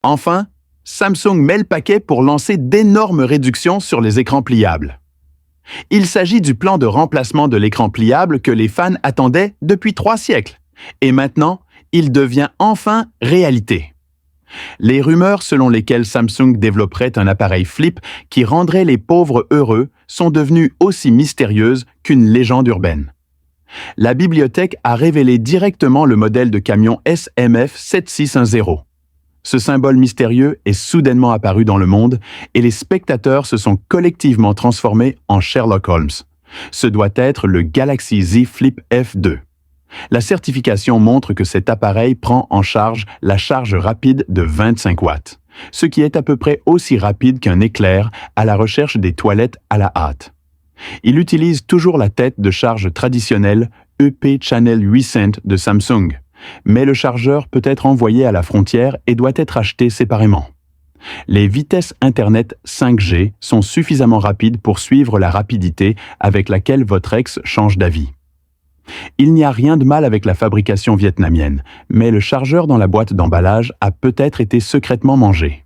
Enfin, Samsung met le paquet pour lancer d'énormes réductions sur les écrans pliables. Il s'agit du plan de remplacement de l'écran pliable que les fans attendaient depuis 3 siècles. Et maintenant, il devient enfin réalité. Les rumeurs selon lesquelles Samsung développerait un appareil flip qui rendrait les pauvres heureux sont devenues aussi mystérieuses qu'une légende urbaine. La bibliothèque a révélé directement le modèle de camion SMF 7610. Ce symbole mystérieux est soudainement apparu dans le monde et les spectateurs se sont collectivement transformés en Sherlock Holmes. Ce doit être le Galaxy Z Flip F2. La certification montre que cet appareil prend en charge la charge rapide de 25 watts, ce qui est à peu près aussi rapide qu'un éclair à la recherche des toilettes à la hâte. Il utilise toujours la tête de charge traditionnelle EP Channel 800 de Samsung, mais le chargeur peut être envoyé à la frontière et doit être acheté séparément. Les vitesses Internet 5G sont suffisamment rapides pour suivre la rapidité avec laquelle votre ex change d'avis. Il n'y a rien de mal avec la fabrication vietnamienne, mais le chargeur dans la boîte d'emballage a peut-être été secrètement mangé.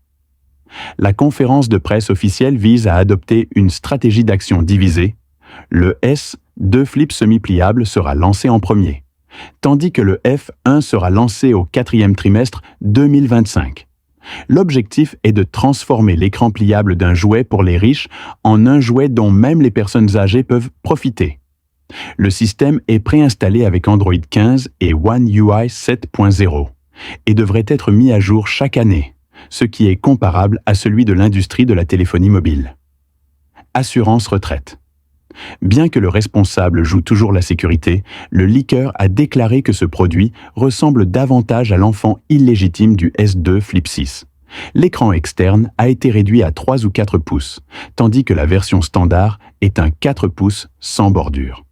La conférence de presse officielle vise à adopter une stratégie d'action divisée. Le S2 Flip semi-pliable sera lancé en premier, tandis que le F1 sera lancé au 4e trimestre 2025. L'objectif est de transformer l'écran pliable d'un jouet pour les riches en un jouet dont même les personnes âgées peuvent profiter. Le système est préinstallé avec Android 15 et One UI 7.0 et devrait être mis à jour chaque année, ce qui est comparable à celui de l'industrie de la téléphonie mobile. Assurance retraite. Bien que le responsable joue toujours la sécurité, le leaker a déclaré que ce produit ressemble davantage à l'enfant illégitime du S2 Flip 6. L'écran externe a été réduit à 3 ou 4 pouces, tandis que la version standard est un 4 pouces sans bordure.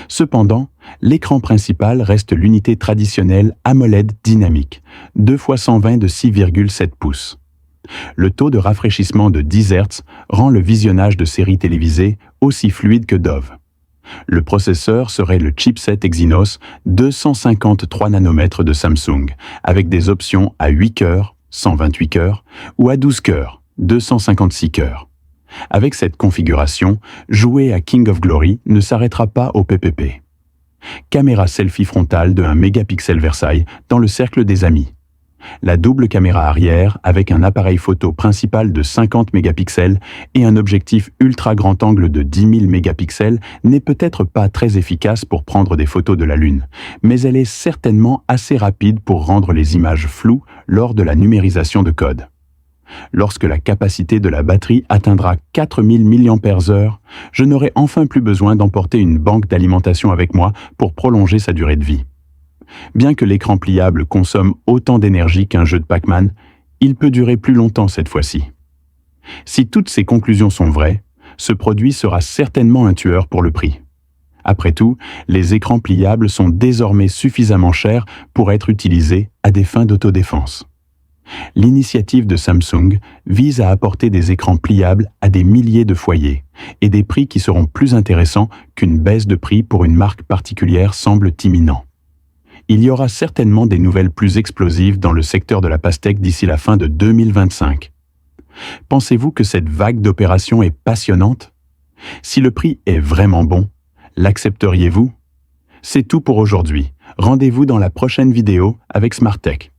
Cependant, l'écran principal reste l'unité traditionnelle AMOLED dynamique, 2x120 de 6,7 pouces. Le taux de rafraîchissement de 10 Hz rend le visionnage de séries télévisées aussi fluide que Dove. Le processeur serait le chipset Exynos 253 nanomètres de Samsung, avec des options à 8 cœurs, 128 cœurs, ou à 12 cœurs, 256 cœurs. Avec cette configuration, jouer à King of Glory ne s'arrêtera pas au PPP. Caméra selfie frontale de 1 mégapixel Versailles dans le cercle des amis. La double caméra arrière avec un appareil photo principal de 50 mégapixels et un objectif ultra grand angle de 10 000 mégapixels n'est peut-être pas très efficace pour prendre des photos de la Lune, mais elle est certainement assez rapide pour rendre les images floues lors de la numérisation de code. Lorsque la capacité de la batterie atteindra 4000 mAh, je n'aurai enfin plus besoin d'emporter une banque d'alimentation avec moi pour prolonger sa durée de vie. Bien que l'écran pliable consomme autant d'énergie qu'un jeu de Pac-Man, il peut durer plus longtemps cette fois-ci. Si toutes ces conclusions sont vraies, ce produit sera certainement un tueur pour le prix. Après tout, les écrans pliables sont désormais suffisamment chers pour être utilisés à des fins d'autodéfense. L'initiative de Samsung vise à apporter des écrans pliables à des milliers de foyers et des prix qui seront plus intéressants qu'une baisse de prix pour une marque particulière semble imminent. Il y aura certainement des nouvelles plus explosives dans le secteur de la pastèque d'ici la fin de 2025. Pensez-vous que cette vague d'opérations est passionnante? Si le prix est vraiment bon, l'accepteriez-vous? C'est tout pour aujourd'hui. Rendez-vous dans la prochaine vidéo avec Smart Tech.